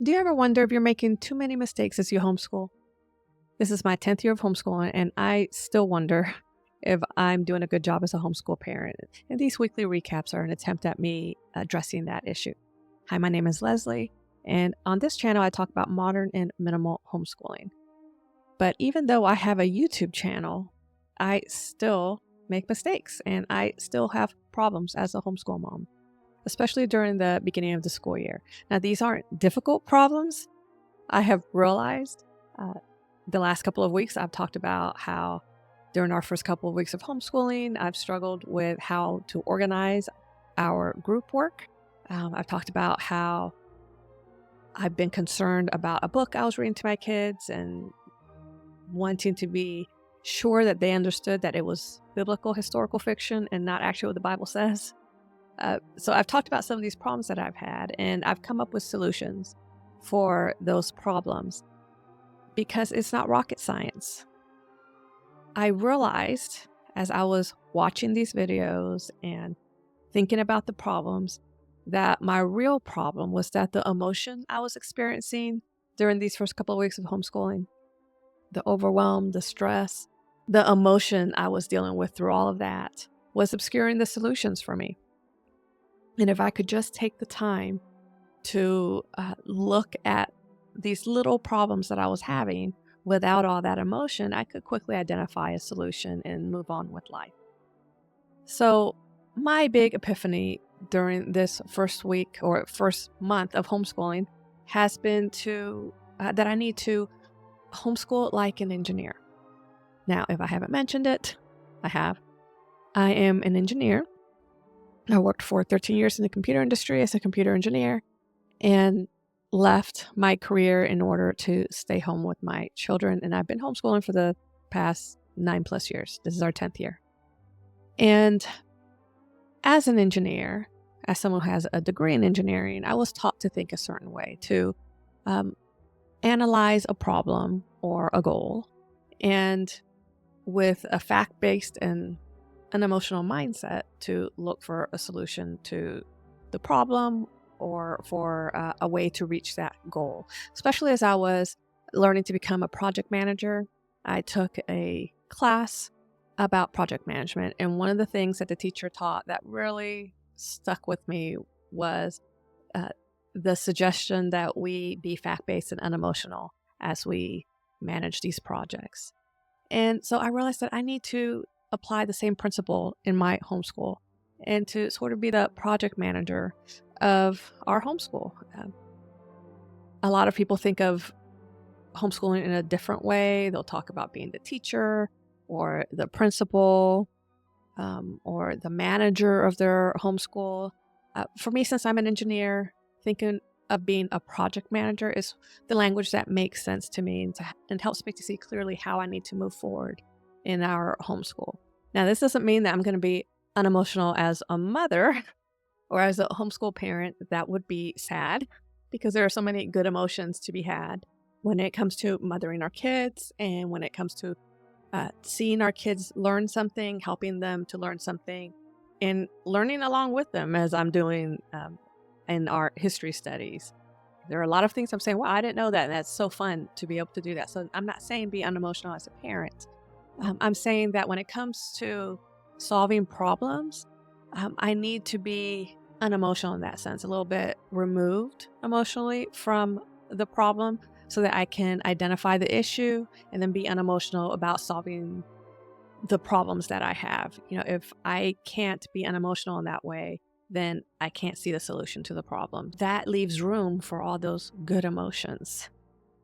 Do you ever wonder if you're making too many mistakes as you homeschool? This is my 10th year of homeschooling, and I still wonder if I'm doing a good job as a homeschool parent. And these weekly recaps are an attempt at me addressing that issue. Hi, my name is Leslie, and on this channel, I talk about modern and minimal homeschooling. But even though I have a YouTube channel, I still make mistakes and I still have problems as a homeschool mom, especially during the beginning of the school year. Now, these aren't difficult problems. I have realized uh, the last couple of weeks, I've talked about how during our first couple of weeks of homeschooling, I've struggled with how to organize our group work. I've talked about how I've been concerned about a book I was reading to my kids and wanting to be sure that they understood that it was biblical historical fiction and not actually what the Bible says. So I've talked about some of these problems that I've had, and I've come up with solutions for those problems because it's not rocket science. I realized as I was watching these videos and thinking about the problems that my real problem was that the emotion I was experiencing during these first couple of weeks of homeschooling, the overwhelm, the stress, the emotion I was dealing with through all of that was obscuring the solutions for me. And if I could just take the time to look at these little problems that I was having without all that emotion, I could quickly identify a solution and move on with life. So, my big epiphany during this first week or first month of homeschooling has been that I need to homeschool like an engineer. Now, if I haven't mentioned it, I have. I am an engineer. I worked for 13 years in the computer industry as a computer engineer and left my career in order to stay home with my children. And I've been homeschooling for the past 9+ years. This is our 10th year. And as an engineer, as someone who has a degree in engineering, I was taught to think a certain way, to analyze a problem or a goal, and with a fact-based and an emotional mindset to look for a solution to the problem or for a way to reach that goal. Especially as I was learning to become a project manager, I took a class about project management. And one of the things that the teacher taught that really stuck with me was the suggestion that we be fact-based and unemotional as we manage these projects. And so I realized that I need to apply the same principle in my homeschool and to sort of be the project manager of our homeschool. A lot of people think of homeschooling in a different way. They'll talk about being the teacher or the principal or the manager of their homeschool. For me, since I'm an engineer, thinking of being a project manager is the language that makes sense to me and helps me to see clearly how I need to move forward in our homeschool. Now, this doesn't mean that I'm going to be unemotional as a mother or as a homeschool parent. That would be sad because there are so many good emotions to be had when it comes to mothering our kids and when it comes to seeing our kids learn something, helping them to learn something, and learning along with them as I'm doing in our history studies. There are a lot of things I'm saying, well, I didn't know that. And that's so fun to be able to do that. So I'm not saying be unemotional as a parent. I'm saying that when it comes to solving problems, I need to be unemotional in that sense, a little bit removed emotionally from the problem so that I can identify the issue and then be unemotional about solving the problems that I have. If I can't be unemotional in that way, then I can't see the solution to the problem. That leaves room for all those good emotions.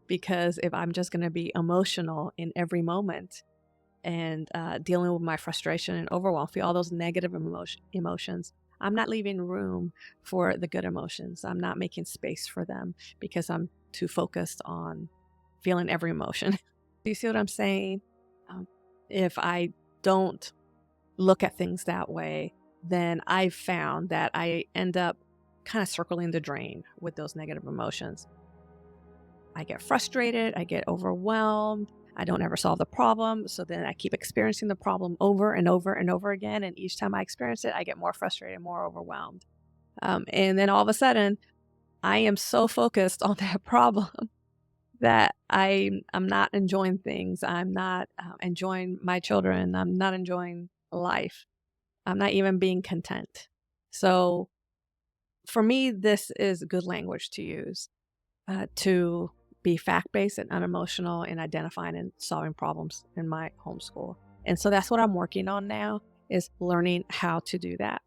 Because if I'm just going to be emotional in every moment and dealing with my frustration and overwhelm, feel all those negative emotions, I'm not leaving room for the good emotions. I'm not making space for them because I'm too focused on feeling every emotion. Do you see what I'm saying? If I don't look at things that way, then I've found that I end up kind of circling the drain with those negative emotions. I get frustrated, I get overwhelmed, I don't ever solve the problem, so then I keep experiencing the problem over and over and over again, and each time I experience it, I get more frustrated, more overwhelmed. And then all of a sudden, I am so focused on that problem that I'm not enjoying things. I'm not enjoying my children. I'm not enjoying life. I'm not even being content. So for me, this is good language to use to be fact-based and unemotional in identifying and solving problems in my homeschool. And so that's what I'm working on now, is learning how to do that,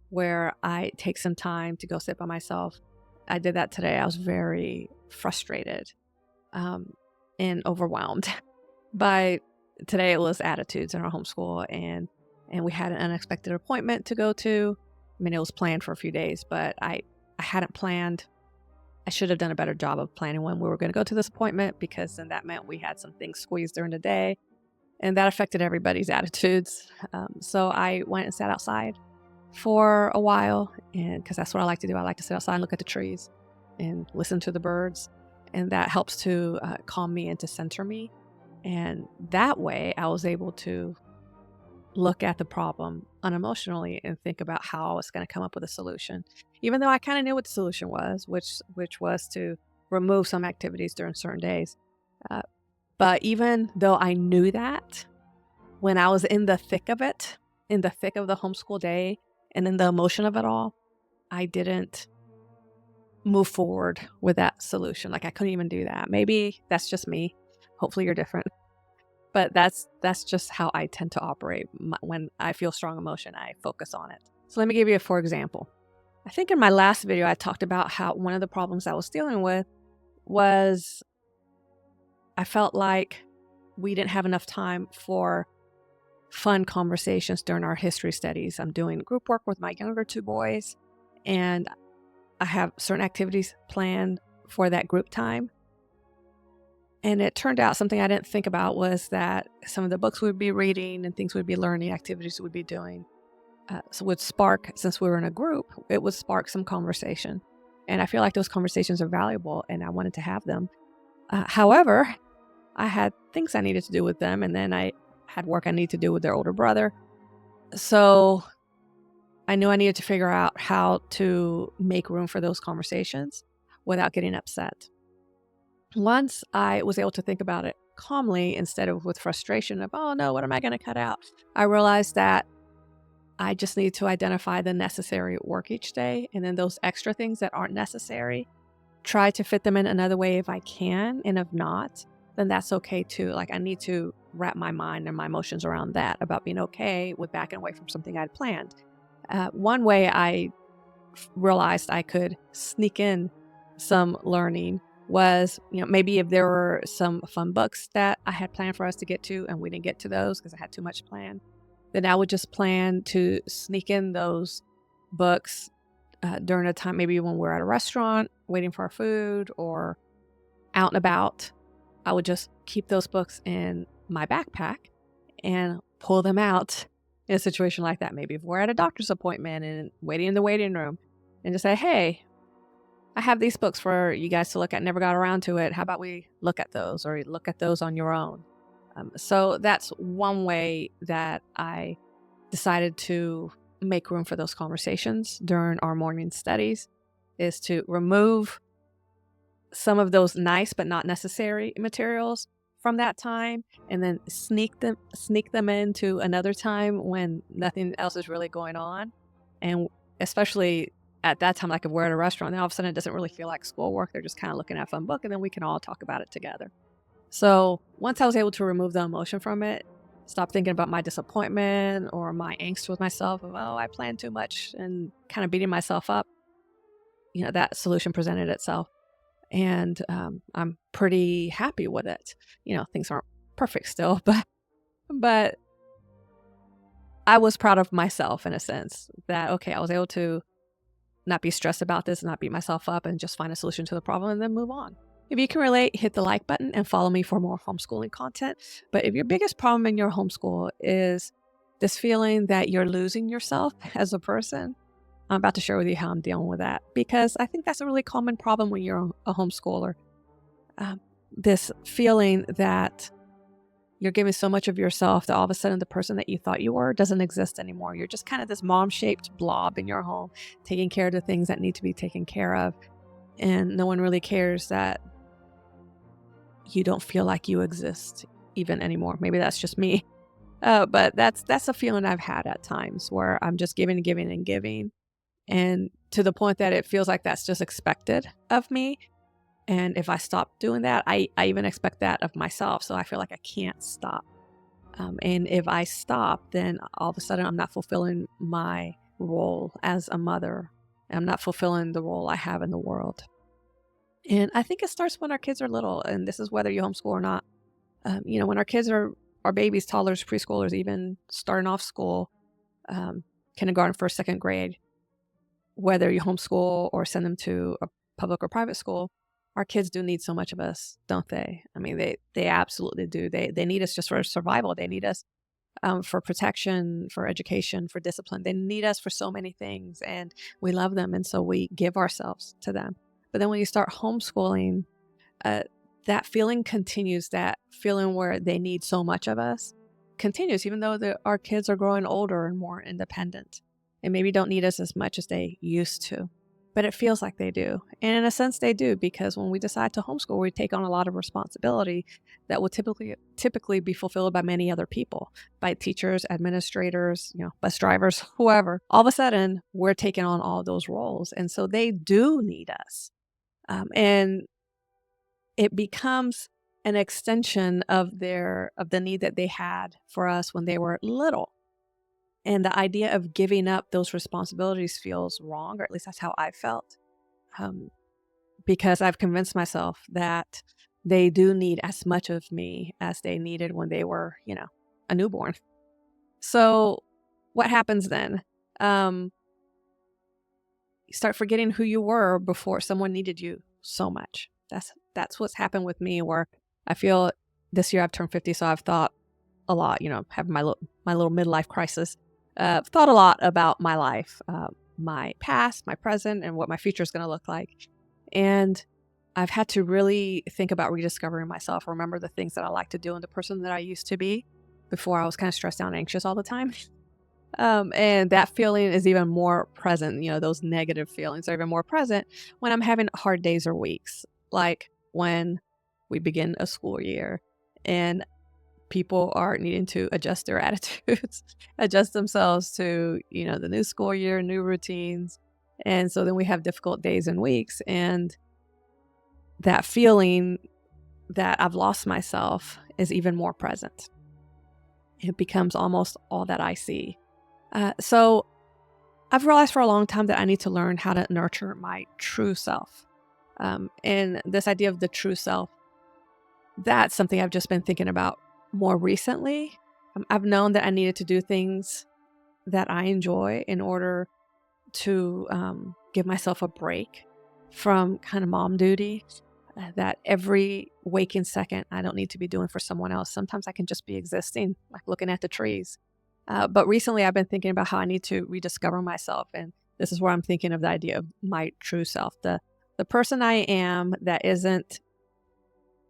where I take some time to go sit by myself. I did that today. I was very frustrated um, and overwhelmed by today. It was attitudes in our homeschool, and we had an unexpected appointment to go to. I mean, it was planned for a few days, but I hadn't planned. I should have done a better job of planning when we were going to go to this appointment, because then that meant we had some things squeezed during the day, and that affected everybody's attitudes. So I went and sat outside for a while, and because that's what I like to do. I like to sit outside and look at the trees and listen to the birds, and that helps to calm me and to center me. And that way I was able to look at the problem unemotionally and think about how I was going to come up with a solution, even though I kind of knew what the solution was, which was to remove some activities during certain days. But even though I knew that, when I was in the thick of it, in the thick of the homeschool day and in the emotion of it all, I didn't move forward with that solution. Like, I couldn't even do that. Maybe that's just me. Hopefully you're different. But that's just how I tend to operate. When I feel strong emotion, I focus on it. So let me give you a for example. I think in my last video, I talked about how one of the problems I was dealing with was I felt like we didn't have enough time for fun conversations during our history studies. I'm doing group work with my younger two boys, and I have certain activities planned for that group time. And it turned out something I didn't think about was that some of the books we'd be reading and things we'd be learning, activities we'd be doing, so would spark, since we were in a group, it would spark some conversation. And I feel like those conversations are valuable, and I wanted to have them. However, I had things I needed to do with them, and then I had work I needed to do with their older brother. So I knew I needed to figure out how to make room for those conversations without getting upset. Once I was able to think about it calmly instead of with frustration of, oh no, what am I going to cut out? I realized that I just need to identify the necessary work each day, and then those extra things that aren't necessary, try to fit them in another way if I can. And if not, then that's okay too. Like, I need to wrap my mind and my emotions around that, about being okay with backing away from something I'd planned. One way I realized I could sneak in some learning was, maybe if there were some fun books that I had planned for us to get to and we didn't get to those because I had too much planned, then I would just plan to sneak in those books during a time, maybe when we're at a restaurant waiting for our food or out and about. I would just keep those books in my backpack and pull them out in a situation like that. Maybe if we're at a doctor's appointment and waiting in the waiting room, and just say, hey, I have these books for you guys to look at. Never got around to it. How about we look at those, or look at those on your own? So that's one way that I decided to make room for those conversations during our morning studies, is to remove some of those nice but not necessary materials from that time, and then sneak them into another time when nothing else is really going on. And especially at that time, like if we're at a restaurant, then all of a sudden it doesn't really feel like schoolwork. They're just kind of looking at a fun book, and then we can all talk about it together. So once I was able to remove the emotion from it, stop thinking about my disappointment or my angst with myself of, oh, I planned too much, and kind of beating myself up, that solution presented itself. And I'm pretty happy with it. Things aren't perfect still, but I was proud of myself in a sense that, okay, I was able to not be stressed about this, not beat myself up, and just find a solution to the problem and then move on. If you can relate, hit the like button and follow me for more homeschooling content. But if your biggest problem in your homeschool is this feeling that you're losing yourself as a person, I'm about to share with you how I'm dealing with that, because I think that's a really common problem when you're a homeschooler. This feeling that you're giving so much of yourself that all of a sudden the person that you thought you were doesn't exist anymore. You're just kind of this mom-shaped blob in your home, taking care of the things that need to be taken care of. and no one really cares that you don't feel like you exist even anymore. Maybe that's just me. But that's a feeling I've had at times where I'm just giving and giving and giving, and to the point that it feels like that's just expected of me. And if I stop doing that, I even expect that of myself. So I feel like I can't stop. And if I stop, then all of a sudden I'm not fulfilling my role as a mother. I'm not fulfilling the role I have in the world. And I think it starts when our kids are little, and this is whether you homeschool or not. When our kids are babies, toddlers, preschoolers, even starting off school, kindergarten, first, second grade, whether you homeschool or send them to a public or private school, our kids do need so much of us, don't they? I mean, they absolutely do. They need us just for survival. They need us for protection, for education, for discipline. They need us for so many things, and we love them, and so we give ourselves to them. But then when you start homeschooling, uh, that feeling continues. That feeling where they need so much of us continues, even though our kids are growing older and more independent, and maybe don't need us as much as they used to. But it feels like they do. And in a sense, they do, because when we decide to homeschool, we take on a lot of responsibility that would typically be fulfilled by many other people, by teachers, administrators, bus drivers, whoever. All of a sudden, we're taking on all those roles. And so they do need us. And it becomes an extension of the need that they had for us when they were little. And the idea of giving up those responsibilities feels wrong, or at least that's how I felt, because I've convinced myself that they do need as much of me as they needed when they were, a newborn. So what happens then? You start forgetting who you were before someone needed you so much. That's what's happened with me, where I feel this year I've turned 50, so I've thought a lot, having my little midlife crisis. Thought a lot about my life, my past, my present, and what my future is going to look like. And I've had to really think about rediscovering myself, remember the things that I like to do and the person that I used to be before I was kind of stressed out and anxious all the time. And that feeling is even more present. Those negative feelings are even more present when I'm having hard days or weeks, like when we begin a school year and people are needing to adjust their attitudes, adjust themselves to, the new school year, new routines. And so then we have difficult days and weeks. And that feeling that I've lost myself is even more present. It becomes almost all that I see. So I've realized for a long time that I need to learn how to nurture my true self. And this idea of the true self, that's something I've just been thinking about more recently. I've known that I needed to do things that I enjoy in order to give myself a break from kind of mom duty, that every waking second I don't need to be doing for someone else. Sometimes I can just be existing, like looking at the trees. But recently I've been thinking about how I need to rediscover myself. And this is where I'm thinking of the idea of my true self, the person I am that isn't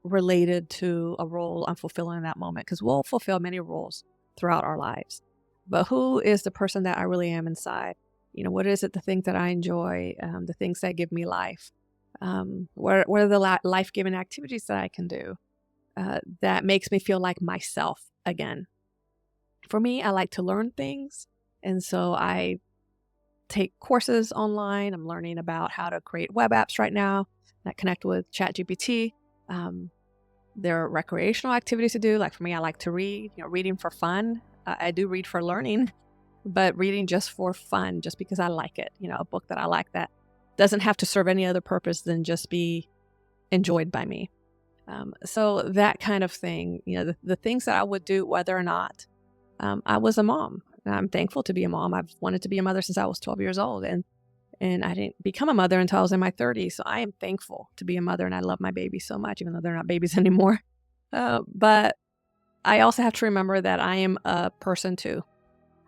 related to a role I'm fulfilling in that moment, because we'll fulfill many roles throughout our lives. But who is the person that I really am inside? What is it, the things that I enjoy, the things that give me life? What are the life-giving activities that I can do that makes me feel like myself again? For me, I like to learn things. And so I take courses online. I'm learning about how to create web apps right now that connect with ChatGPT. There are recreational activities to do. Like for me, I like to read, reading for fun. I do read for learning, but reading just for fun, just because I like it. A book that I like that doesn't have to serve any other purpose than just be enjoyed by me. So that kind of thing, the things that I would do whether or not I was a mom. And I'm thankful to be a mom. I've wanted to be a mother since I was 12 years old. And I didn't become a mother until I was in my 30s. So I am thankful to be a mother, and I love my babies so much, even though they're not babies anymore. But I also have to remember that I am a person too.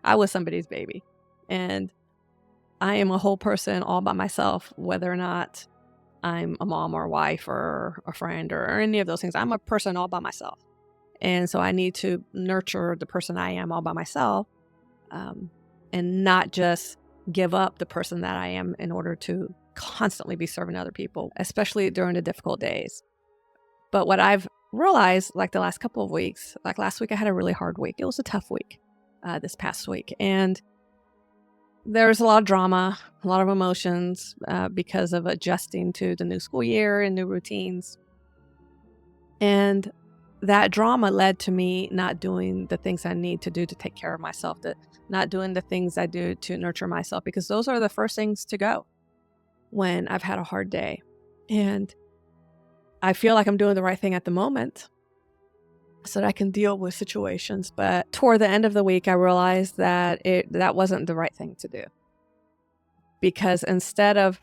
I was somebody's baby. And I am a whole person all by myself, whether or not I'm a mom or a wife or a friend or any of those things. I'm a person all by myself. And so I need to nurture the person I am all by myself, and not just give up the person that I am in order to constantly be serving other people, especially during the difficult days. But what I've realized, like the last couple of weeks, like last week, I had a really hard week. It was a tough week this past week. And there's a lot of drama, a lot of emotions because of adjusting to the new school year and new routines. And that drama led to me not doing the things I need to do to take care of myself, not doing the things I do to nurture myself, because those are the first things to go when I've had a hard day. And I feel like I'm doing the right thing at the moment so that I can deal with situations. But toward the end of the week, I realized that that wasn't the right thing to do. Because instead of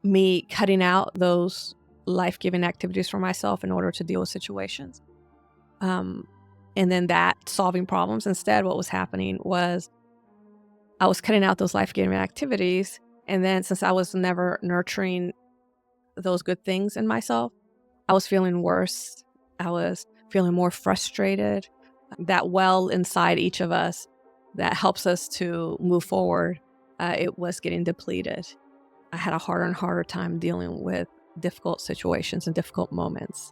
me cutting out those life-giving activities for myself in order to deal with situations, and then that solving problems, instead what was happening was I was cutting out those life-giving activities. And then since I was never nurturing those good things in myself, I was feeling worse. I was feeling more frustrated. That well inside each of us that helps us to move forward, it was getting depleted. I had a harder and harder time dealing with difficult situations and difficult moments.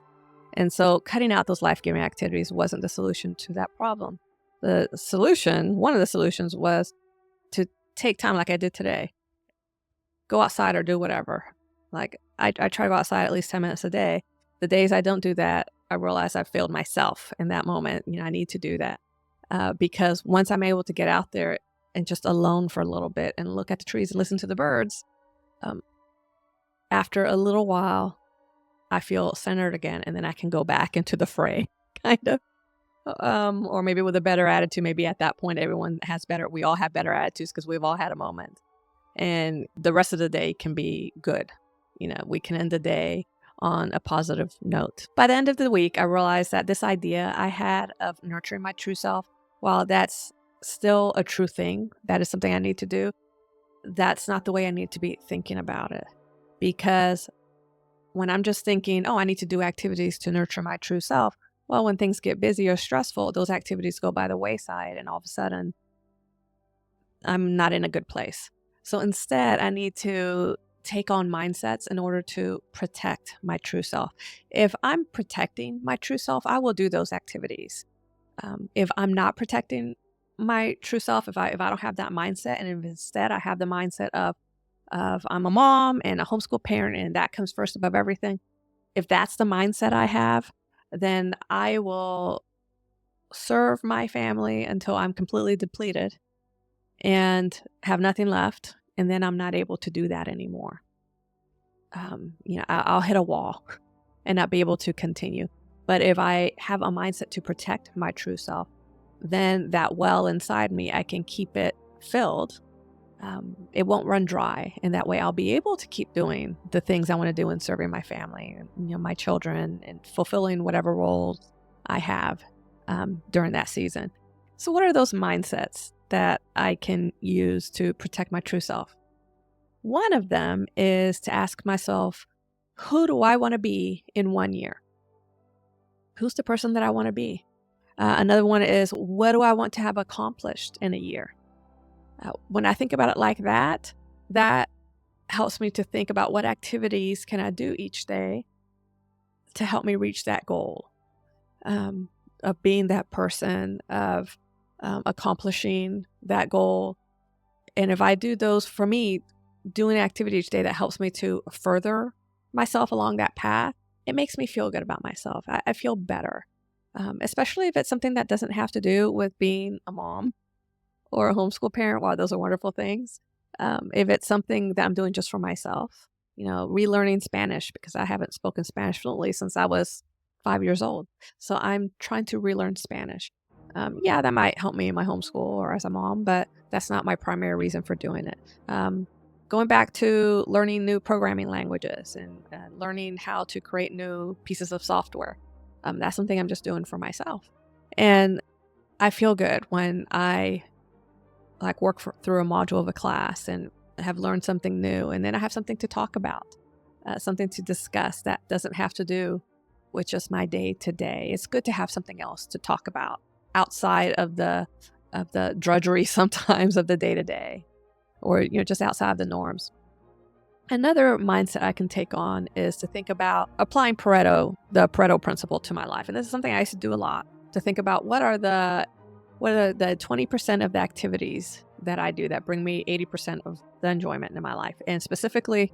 And so cutting out those life-giving activities wasn't the solution to that problem. One of the solutions was to take time like I did today. Go outside or do whatever. Like I try to go outside at least 10 minutes a day. The days I don't do that, I realize I've failed myself in that moment. I need to do that because once I'm able to get out there and just alone for a little bit and look at the trees and listen to the birds, after a little while, I feel centered again, and then I can go back into the fray, kind of. Or maybe with a better attitude. Maybe at that point, we all have better attitudes because we've all had a moment. And the rest of the day can be good. We can end the day on a positive note. By the end of the week, I realized that this idea I had of nurturing my true self, while that's still a true thing, that is something I need to do, that's not the way I need to be thinking about it. Because when I'm just thinking, I need to do activities to nurture my true self, well, when things get busy or stressful, those activities go by the wayside, and all of a sudden, I'm not in a good place. So instead, I need to take on mindsets in order to protect my true self. If I'm protecting my true self, I will do those activities. If I'm not protecting my true self, if I don't have that mindset, and if instead I have the mindset of I'm a mom and a homeschool parent, and that comes first above everything, if that's the mindset I have, then I will serve my family until I'm completely depleted and have nothing left, and then I'm not able to do that anymore. I'll hit a wall and not be able to continue. But if I have a mindset to protect my true self, then that well inside me, I can keep it filled. It won't run dry, and that way I'll be able to keep doing the things I want to do in serving my family, my children, and fulfilling whatever roles I have during that season. So what are those mindsets that I can use to protect my true self? One of them is to ask myself, who do I want to be in 1 year? Who's the person that I want to be? Another one is, what do I want to have accomplished in a year? When I think about it like that, that helps me to think about what activities can I do each day to help me reach that goal of being that person, of accomplishing that goal. And if I do those, for me, doing an activity each day that helps me to further myself along that path, it makes me feel good about myself. I feel better, especially if it's something that doesn't have to do with being a mom or a homeschool parent. While those are wonderful things. If it's something that I'm doing just for myself, relearning Spanish, because I haven't spoken Spanish fluently since I was 5 years old. So I'm trying to relearn Spanish. That might help me in my homeschool or as a mom, but that's not my primary reason for doing it. Going back to learning new programming languages and learning how to create new pieces of software. That's something I'm just doing for myself. And I feel good when I work through a module of a class and have learned something new, and then I have something to talk about, something to discuss that doesn't have to do with just my day to day. It's good to have something else to talk about outside of the drudgery sometimes of the day to day, or just outside of the norms. Another mindset I can take on is to think about applying the Pareto principle to my life. And this is something I used to do a lot, to think about what are the 20% of the activities that I do that bring me 80% of the enjoyment in my life, and specifically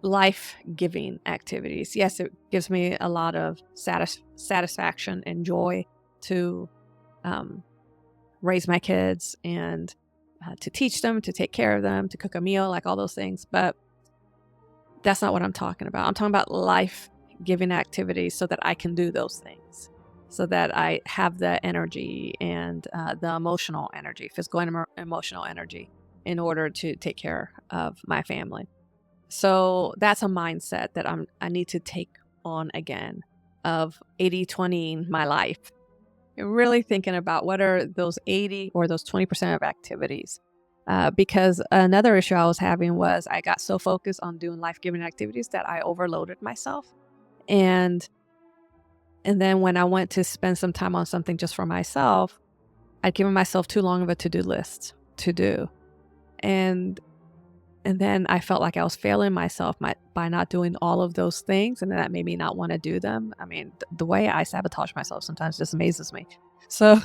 life-giving activities. Yes, it gives me a lot of satisfaction and joy to um, raise my kids and to teach them, to take care of them, to cook a meal, like all those things. But that's not what I'm talking about. I'm talking about life-giving activities so that I can do those things, so that I have the energy and the emotional energy, physical and emotional energy, in order to take care of my family. So that's a mindset that I need to take on again, of 80/20 my life. And really thinking about what are those 80 or those 20% of activities. Because another issue I was having was I got so focused on doing life-giving activities that I overloaded myself. And and then when I went to spend some time on something just for myself, I'd given myself too long of a to-do list to do. And and then I felt like I was failing myself by not doing all of those things, and that made me not want to do them. I mean, the way I sabotage myself sometimes just amazes me. So,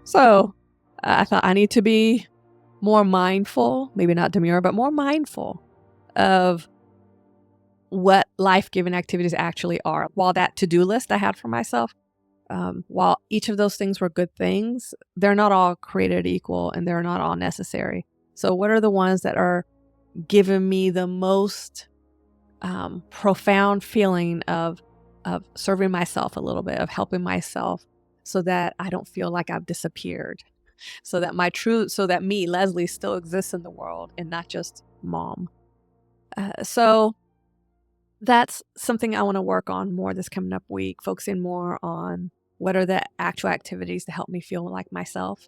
so I thought I need to be more mindful, maybe not demure, but more mindful of what life-giving activities actually are. While that to-do list I had for myself, while each of those things were good things, they're not all created equal and they're not all necessary. So what are the ones that are giving me the most profound feeling of serving myself a little bit, of helping myself, so that I don't feel like I've disappeared, so that me, Leslie, still exists in the world and not just mom. So that's something I want to work on more this coming up week, focusing more on what are the actual activities to help me feel like myself,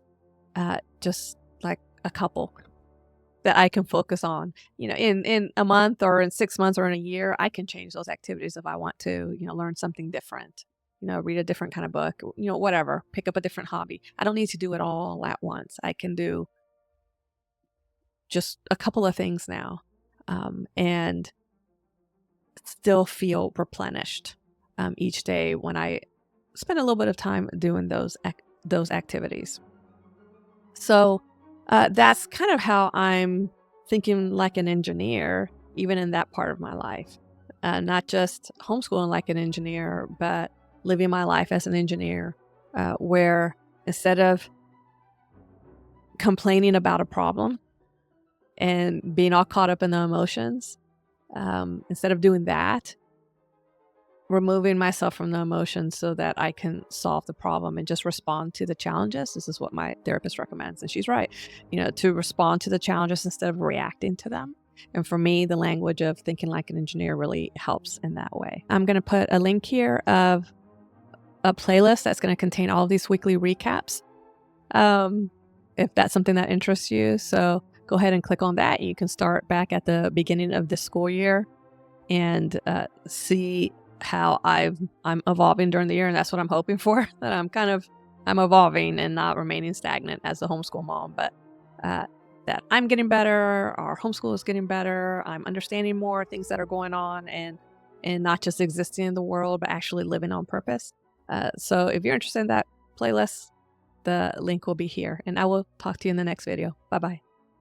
just like a couple that I can focus on. In a month or in 6 months or in a year, I can change those activities if I want to, learn something different, read a different kind of book, whatever, pick up a different hobby. I don't need to do it all at once. I can do just a couple of things now, and still feel replenished each day when I spend a little bit of time doing those activities. So that's kind of how I'm thinking like an engineer, even in that part of my life. Not just homeschooling like an engineer, but living my life as an engineer, where instead of complaining about a problem and being all caught up in the emotions, instead of doing that, removing myself from the emotions so that I can solve the problem and just respond to the challenges. This is what my therapist recommends, and she's right, to respond to the challenges instead of reacting to them. And for me, the language of thinking like an engineer really helps in that way. I'm going to put a link here of a playlist that's going to contain all of these weekly recaps, if that's something that interests you. So go ahead and click on that. You can start back at the beginning of the school year and see how I'm evolving during the year, and that's what I'm hoping for. That I'm evolving and not remaining stagnant as a homeschool mom, but that I'm getting better. Our homeschool is getting better. I'm understanding more things that are going on, and not just existing in the world, but actually living on purpose. So if you're interested in that playlist, the link will be here, and I will talk to you in the next video. Bye bye.